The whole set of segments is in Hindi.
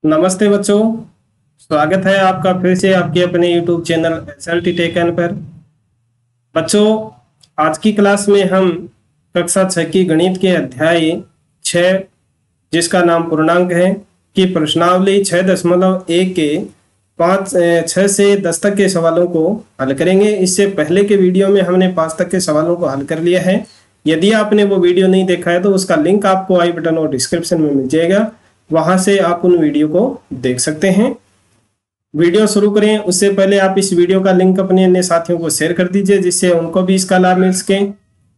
नमस्ते बच्चों, स्वागत है आपका फिर से आपके अपने YouTube चैनल SLT टेकन पर। बच्चों, आज की क्लास में हम कक्षा 6 की गणित के अध्याय 6 जिसका नाम पूर्णांक है कि प्रश्नावली 6.1 के 6 से 10 तक के सवालों को हल करेंगे। इससे पहले के वीडियो में हमने 5 तक के सवालों को हल कर लिया है। यदि आपने वो वीडियो नहीं देखा है तो उसका लिंक आपको आई बटन और डिस्क्रिप्शन में मिल जाएगा, वहां से आप उन वीडियो को देख सकते हैं। वीडियो शुरू करें उससे पहले आप इस वीडियो का लिंक अपने अन्य साथियों को शेयर कर दीजिए, जिससे उनको भी इसका लाभ मिल सके।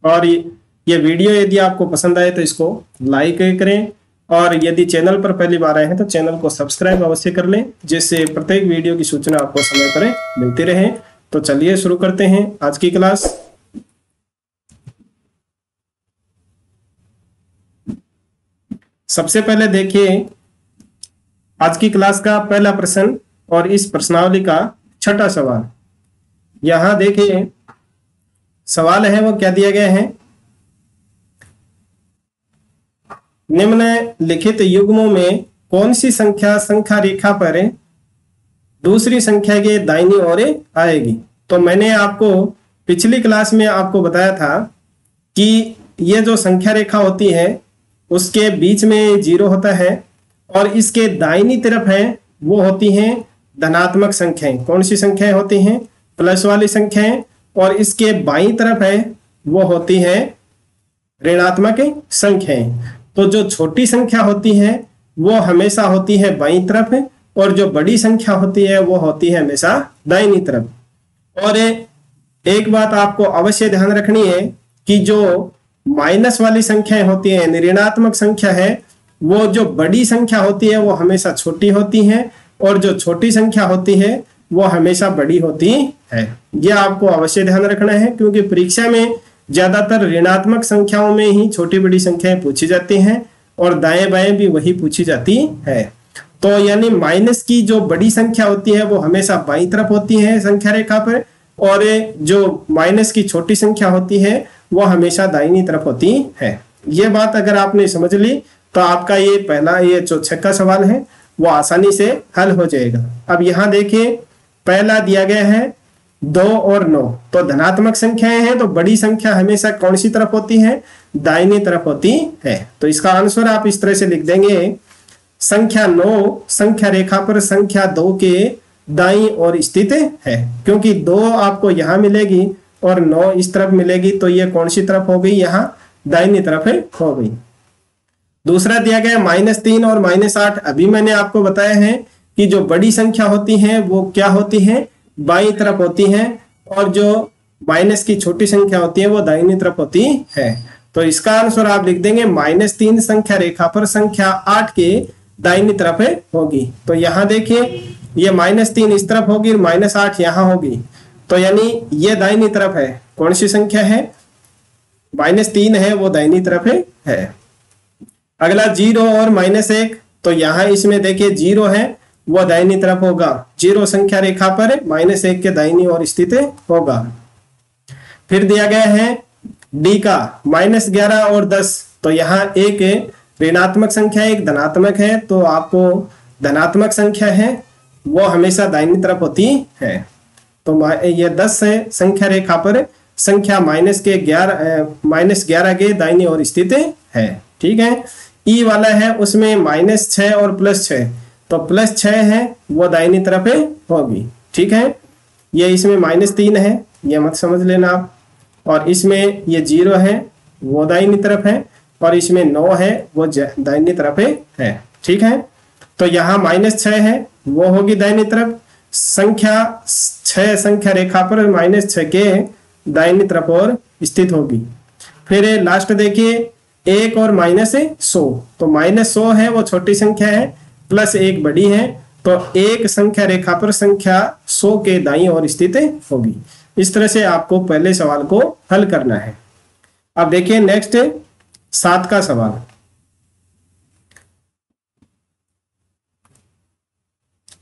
और ये वीडियो यदि आपको पसंद आए तो इसको लाइक करें, और यदि चैनल पर पहली बार आए हैं तो चैनल को सब्सक्राइब अवश्य कर लें, जिससे प्रत्येक वीडियो की सूचना आपको समय पर मिलती रहे। तो चलिए शुरू करते हैं आज की क्लास। सबसे पहले देखिए आज की क्लास का पहला प्रश्न और इस प्रश्नावली का छठा सवाल। यहां देखिए सवाल है वो क्या दिया गया है। निम्नलिखित युग्मों में कौन सी संख्या संख्या रेखा पर दूसरी संख्या के दाहिनी ओर आएगी। तो मैंने आपको पिछली क्लास में आपको बताया था कि ये जो संख्या रेखा होती है उसके बीच में 0 होता है, और इसके दाहिनी तरफ है वो होती हैं धनात्मक संख्याएं। कौन सी संख्याएं होती हैं? प्लस वाली संख्याएं। और इसके बाईं तरफ है वो होती है ऋणात्मक संख्याएं। तो जो छोटी संख्या होती है वो हमेशा होती है बाईं तरफ, और जो बड़ी संख्या होती है वो होती है हमेशा दाहिनी तरफ। और एक बात आपको अवश्य ध्यान रखनी है कि जो माइनस वाली संख्याएं होती है, ऋणात्मक संख्या है, वो जो बड़ी संख्या होती है वो हमेशा छोटी होती है, और जो छोटी संख्या होती है वो हमेशा बड़ी होती है। यह आपको अवश्य ध्यान रखना है, क्योंकि परीक्षा में ज्यादातर ऋणात्मक संख्याओं में ही छोटी बड़ी संख्याएं पूछी जाती हैं, और दाएं बाएं भी वही पूछी जाती है। तो यानी माइनस की जो बड़ी संख्या होती है वो हमेशा बाईं तरफ होती है संख्या रेखा पर, और जो माइनस की छोटी संख्या होती है वो हमेशा दाहिनी तरफ होती है। ये बात अगर आपने समझ ली तो आपका ये पहला ये जो 6 का सवाल है वो आसानी से हल हो जाएगा। अब यहाँ देखिए पहला दिया गया है 2 और 9। तो धनात्मक संख्याएं हैं तो बड़ी संख्या हमेशा कौन सी तरफ होती है? दाहिनी तरफ होती है। तो इसका आंसर आप इस तरह से लिख देंगे, संख्या 9 संख्या रेखा पर संख्या 2 के दाईं ओर स्थित है। क्योंकि 2 आपको यहाँ मिलेगी और 9 इस तरफ मिलेगी, तो ये कौन सी तरफ हो गई? यहाँ दाहिनी तरफ हो गई। दूसरा दिया गया -3 और -8। अभी मैंने आपको बताया है कि जो बड़ी संख्या होती है वो क्या होती है? बाईं तरफ होती है, और जो माइनस की छोटी संख्या होती है वो दाहिनी तरफ होती है। तो इसका आंसर आप लिख देंगे -3 संख्या रेखा पर संख्या 8 के दाहिनी तरफ होगी। तो यहाँ देखिए ये -3 इस तरफ होगी, -8 यहाँ होगी, तो यानी ये दाहिनी तरफ है। कौन सी संख्या है? -3 है, वो दाहिनी तरफ है। अगला 0 और -1। तो यहाँ इसमें देखिए 0 है वो दाहिनी तरफ होगा, 0 संख्या रेखा पर -1 के दाहिनी ओर स्थित होगा। फिर दिया गया है डी का -11 और 10। तो यहाँ एक ऋणात्मक संख्या एक धनात्मक है, तो आपको धनात्मक संख्या है वो हमेशा दाहिनी तरफ होती है। तो ये 10 है संख्या रेखा पर संख्या -11 के दाहिनी ओर स्थित है। ठीक है। ई वाला है उसमें -6 और +6। तो +6 है वो दाहिनी तरफ होगी। ठीक है। ये इसमें -3 है, ये मत समझ लेना आप। और इसमें ये 0 है वो दाहिनी तरफ है, और इसमें 9 है वो दाहिनी तरफ है। ठीक है। तो यहाँ -6 है वो होगी दाहिनी तरफ, संख्या 6 संख्या रेखा पर -6 के दाहिनी तरफ और स्थित होगी। फिर लास्ट देखिए 1 और -100। तो -100 है वो छोटी संख्या है, +1 बड़ी है, तो 1 संख्या रेखा पर संख्या 100 के दाईं ओर स्थित होगी। इस तरह से आपको पहले सवाल को हल करना है। अब देखिए नेक्स्ट 7 का सवाल।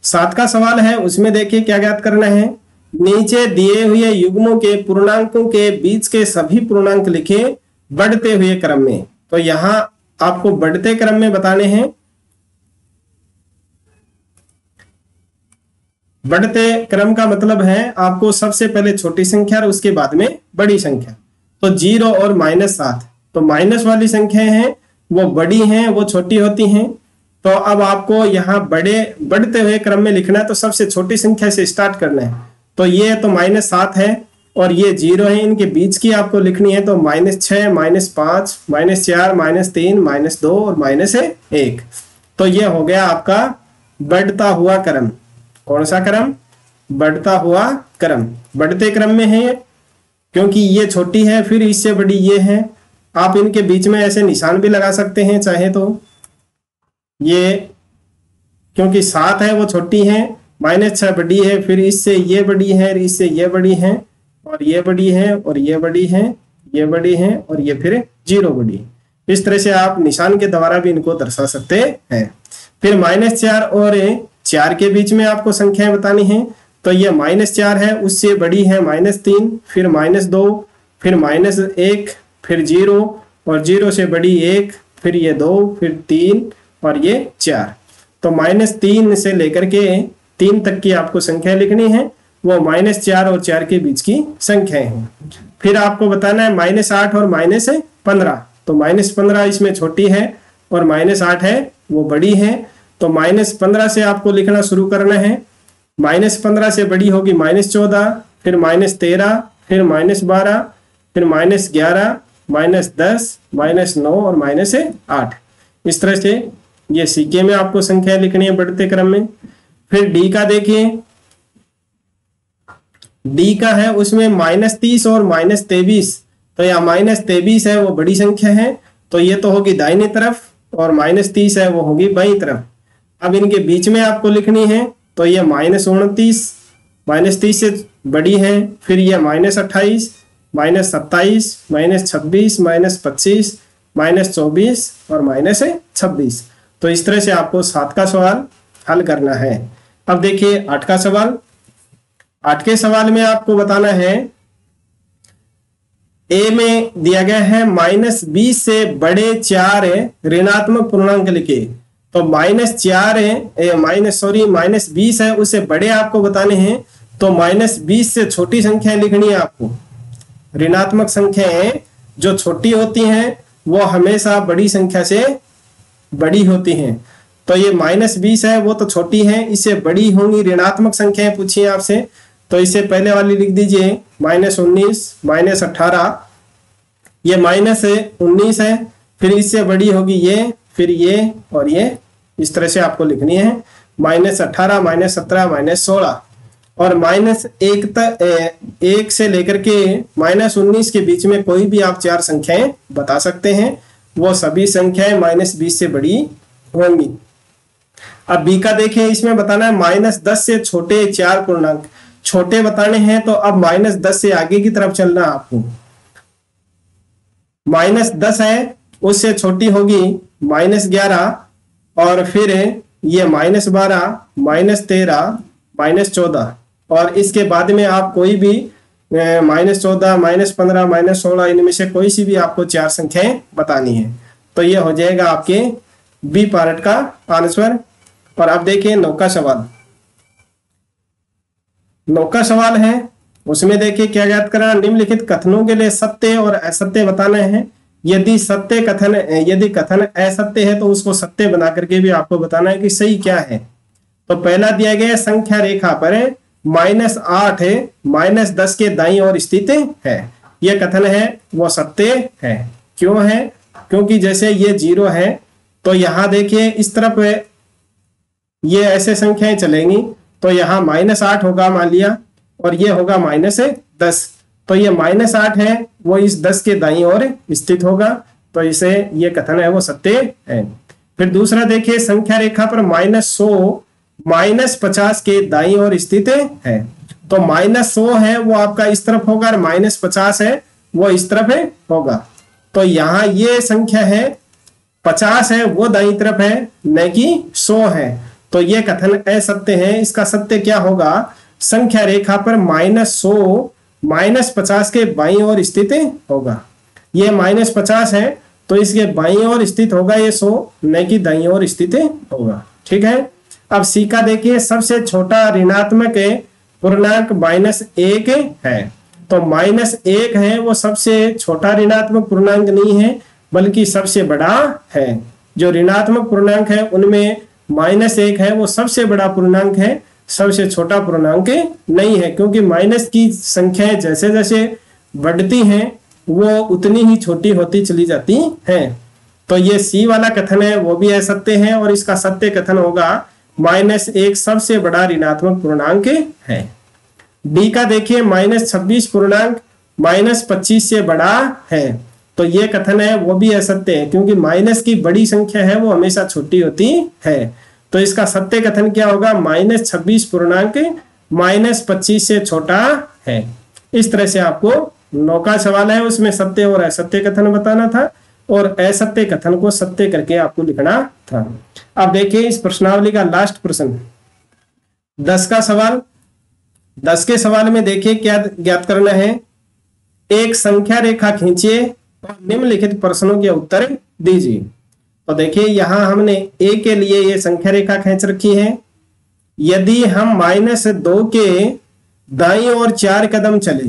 7 का सवाल है उसमें देखिए क्या ज्ञात करना है। नीचे दिए हुए युग्मों के पूर्णांकों के बीच के सभी पूर्णांक लिखे बढ़ते हुए क्रम में। तो यहाँ आपको बढ़ते क्रम में बताने हैं। बढ़ते क्रम का मतलब है आपको सबसे पहले छोटी संख्या और उसके बाद में बड़ी संख्या। तो 0 और -7, तो माइनस वाली संख्या हैं वो बड़ी हैं, वो छोटी होती हैं। तो अब आपको यहाँ बढ़ते हुए क्रम में लिखना है, तो सबसे छोटी संख्या से स्टार्ट करना है। तो ये तो -7 है और ये 0 है, इनके बीच की आपको लिखनी है। तो -6, -5, -4, -3, -2 और -1। तो ये हो गया आपका बढ़ता हुआ क्रम। कौन सा क्रम? बढ़ता हुआ क्रम। बढ़ते क्रम में है क्योंकि ये छोटी है, फिर इससे बड़ी ये है। आप इनके बीच में ऐसे निशान भी लगा सकते हैं चाहे तो। ये क्योंकि 7 है वो छोटी है, -6 बड़ी है, फिर इससे ये बड़ी है, इससे ये बड़ी है, और ये बड़ी है, और ये बड़ी है, ये बड़ी है, और ये फिर 0 बड़ी है। इस तरह से आप निशान के द्वारा भी इनको दर्शा सकते हैं। फिर -4 और 4 के बीच में आपको संख्याएं बतानी है। तो ये -4 है, उससे बड़ी है -3, फिर -2, फिर -1, फिर 0, और 0 से बड़ी 1, फिर ये 2, फिर 3 और ये 4। तो -3 से लेकर के 3 तक की आपको संख्या लिखनी है, वो -4 और 4 के बीच की संख्याएं हैं। फिर आपको बताना है -8 और -15। तो -15 इसमें छोटी है और -8 है वो बड़ी है। तो -15 से आपको लिखना शुरू करना है। -15 से बड़ी होगी -14, फिर -13, फिर -12, फिर -11, -10, -9 और -8। इस तरह से ये सीके में आपको संख्या लिखनी है बढ़ते क्रम में। फिर डी का देखिए, डी का है उसमें -30 और -23। तो यहाँ -23 है वो बड़ी संख्या है, तो ये तो होगी दाहिनी तरफ, और -30 है वो होगी बाईं तरफ। अब इनके बीच में आपको लिखनी है। तो ये -29, -30 से बड़ी है, फिर ये -28, -27, -26, -25, -24 और -26। तो इस तरह से आपको 7 का सवाल हल करना है। अब देखिए 8 का सवाल। 8 के सवाल में आपको बताना है, ए में दिया गया है -20 से बड़े 4 ऋणात्मक पूर्णांक लिखे। तो -20 है, उससे बड़े आपको बताने हैं। तो -20 से छोटी संख्या लिखनी है आपको। ऋणात्मक संख्याएं जो छोटी होती हैं वो हमेशा बड़ी संख्या से बड़ी होती हैं। तो ये -20 है वो तो छोटी है, इससे बड़ी होंगी ऋणात्मक संख्याएं पूछी है आपसे। तो इससे पहले वाली लिख दीजिए -19, -18, ये -19 है, फिर इससे बड़ी होगी ये, फिर ये और ये। इस तरह से आपको लिखनी है -18, -17, -16 और -1 से लेकर के -19 के बीच में कोई भी आप 4 संख्याएं बता सकते हैं, वो सभी संख्याएं -20 से बड़ी होंगी। अब बी का देखिए, इसमें बताना है -10 से छोटे 4 पूर्णांक। छोटे बताने हैं तो अब -10 से आगे की तरफ चलना है आपको। -10 है उससे छोटी होगी -11, और फिर ये -12, -13, -14, और इसके बाद में आप कोई भी -14, -15, -16 इनमें से कोई सी भी आपको 4 संख्याएं बतानी है। तो ये हो जाएगा आपके बी पार्ट का आंसर। और अब देखिए 9 का सवाल। 9 का सवाल है, उसमें देखिए क्या ज्ञात करना। निम्नलिखित कथनों के लिए सत्य और असत्य बताना है। यदि कथन असत्य है तो उसको सत्य बना करके भी आपको बताना है कि सही क्या है। तो पहला दिया गया संख्या रेखा पर -8 है -10 के दाईं ओर स्थित है। यह कथन है वो सत्य है। क्यों है? क्योंकि जैसे ये 0 है तो यहाँ देखिए इस तरफ ये ऐसे संख्याएं चलेंगी, तो यहाँ -8 होगा मान लिया, और ये होगा -10। तो ये -8 है वो इस 10 के दाईं ओर स्थित होगा, तो इसे ये कथन है वो सत्य है। फिर दूसरा देखिए, संख्या रेखा पर -100 -50 के दाईं ओर स्थित है। तो -100 है वो आपका इस तरफ होगा, और -50 है वो इस तरफ है होगा। तो यहाँ ये संख्या है 50 है वो दाईं तरफ है, न कि 100 है। तो ये कथन असत्य है। इसका सत्य क्या होगा? संख्या रेखा पर -100 -50 के बाईं ओर स्थित होगा। ये -50 है तो इसके बाईं ओर स्थित होगा ये 100, न कि दाईं ओर स्थित होगा। ठीक है। अब सी का देखिए, सबसे छोटा ऋणात्मक पूर्णांक -1 है। तो -1 है वो सबसे छोटा ऋणात्मक पूर्णांक नहीं है, बल्कि सबसे बड़ा है। जो ऋणात्मक पूर्णांक है उनमें -1 है वो सबसे बड़ा पूर्णांक है, सबसे छोटा पूर्णांक नहीं है, क्योंकि माइनस की संख्याएं जैसे जैसे बढ़ती हैं वो उतनी ही छोटी होती चली जाती हैं। तो ये सी वाला कथन है वो भी असत्य है, और इसका सत्य कथन होगा -1 सबसे बड़ा ऋणात्मक पूर्णांक है। डी का देखिए, -26 पूर्णांक -25 से बड़ा है। तो ये कथन है वो भी असत्य है, क्योंकि माइनस की बड़ी संख्या है वो हमेशा छोटी होती है। तो इसका सत्य कथन क्या होगा, -26 पूर्णांक -25 से छोटा है। इस तरह से आपको 9 का सवाल है, उसमें सत्य और असत्य कथन बताना था, और असत्य कथन को सत्य करके आपको लिखना था। अब देखिए इस प्रश्नावली का लास्ट प्रश्न 10 का सवाल। 10 के सवाल में देखिए क्या ज्ञात करना है। एक संख्या रेखा खींचिए और निम्नलिखित प्रश्नों के उत्तर दीजिए। तो देखिए यहां हमने ए के लिए ये संख्या रेखा खींच रखी है। यदि हम -2 के दाईं ओर 4 कदम चले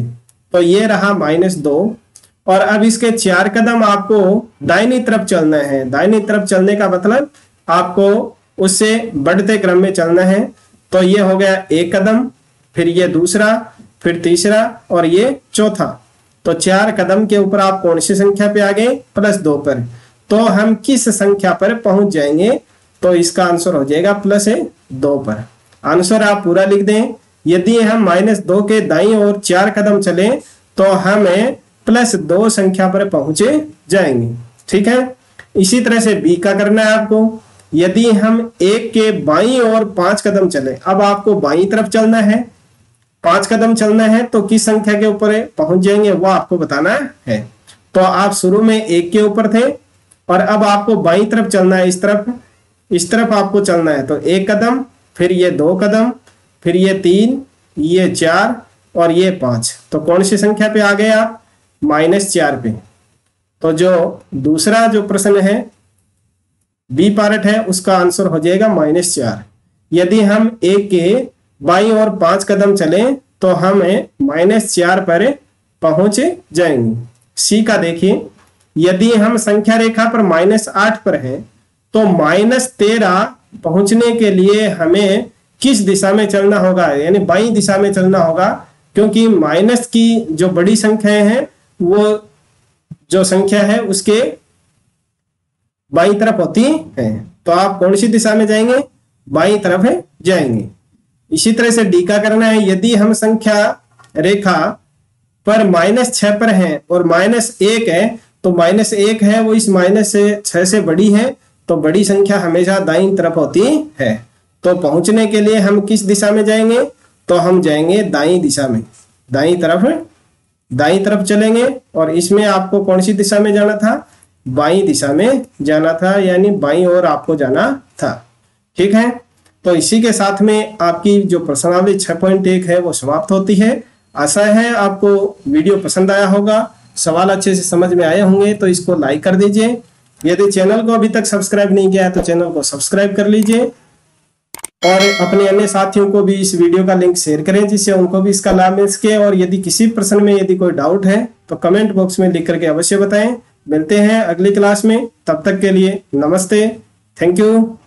तो ये रहा -2, और अब इसके 4 कदम आपको दाहिनी तरफ चलना है। दाहिनी तरफ चलने का मतलब आपको उससे बढ़ते क्रम में चलना है। तो ये हो गया 1 कदम, फिर ये दूसरा, फिर तीसरा, और ये चौथा। तो 4 कदम के ऊपर आप कौन सी संख्या पे आ गए, +2 पर। तो हम किस संख्या पर पहुंच जाएंगे, तो इसका आंसर हो जाएगा +2 पर। आंसर आप पूरा लिख दें। यदि हम -2 के दाईं ओर 4 कदम चले तो हमें +2 संख्या पर पहुंचे जाएंगे। ठीक है। इसी तरह से बी का करना है आपको। यदि हम 1 के बाईं ओर 5 कदम चले, अब आपको बाईं तरफ चलना है, 5 कदम चलना है, तो किस संख्या के ऊपर पहुंच जाएंगे वो आपको बताना है। तो आप शुरू में 1 के ऊपर थे, और अब आपको बाईं तरफ चलना है, इस तरफ आपको चलना है। तो 1 कदम, फिर ये 2 कदम, फिर ये 3, ये 4, और ये 5। तो कौन सी संख्या पे आ गए आप, -4 पे। तो जो दूसरा जो प्रश्न है बी पार्ट है, उसका आंसर हो जाएगा -4। यदि हम 1 के बाईं ओर 5 कदम चले तो हमें -4 पर पहुंच जाएंगे। सी का देखिए, यदि हम संख्या रेखा पर -8 पर हैं तो -13 पहुंचने के लिए हमें किस दिशा में चलना होगा, यानी बाईं दिशा में चलना होगा, क्योंकि माइनस की जो बड़ी संख्याएं हैं वो जो संख्या है उसके बाईं तरफ होती है। तो आप कौन सी दिशा में जाएंगे, बाईं तरफ जाएंगे। इसी तरह से डी का करना है। यदि हम संख्या रेखा पर -6 पर हैं और -1 है, तो -1 है वो इस -6 से बड़ी है, तो बड़ी संख्या हमेशा दाईं तरफ होती है। तो पहुंचने के लिए हम किस दिशा में जाएंगे, तो हम जाएंगे दाईं दिशा में, दाईं तरफ चलेंगे। और इसमें आपको कौन सी दिशा में जाना था, बाईं दिशा में जाना था, यानी बाईं ओर आपको जाना था। ठीक है। तो इसी के साथ में आपकी जो प्रश्नावली 6.1 है वो समाप्त होती है। आशा है आपको वीडियो पसंद आया होगा, सवाल अच्छे से समझ में आए होंगे। तो इसको लाइक कर दीजिए। यदि चैनल को अभी तक सब्सक्राइब नहीं किया है तो चैनल को सब्सक्राइब कर लीजिए, और अपने अन्य साथियों को भी इस वीडियो का लिंक शेयर करें, जिससे उनको भी इसका लाभ मिल सके। और यदि किसी प्रश्न में यदि कोई डाउट है तो कमेंट बॉक्स में लिख करके अवश्य बताएं। मिलते हैं अगली क्लास में, तब तक के लिए नमस्ते, थैंक यू।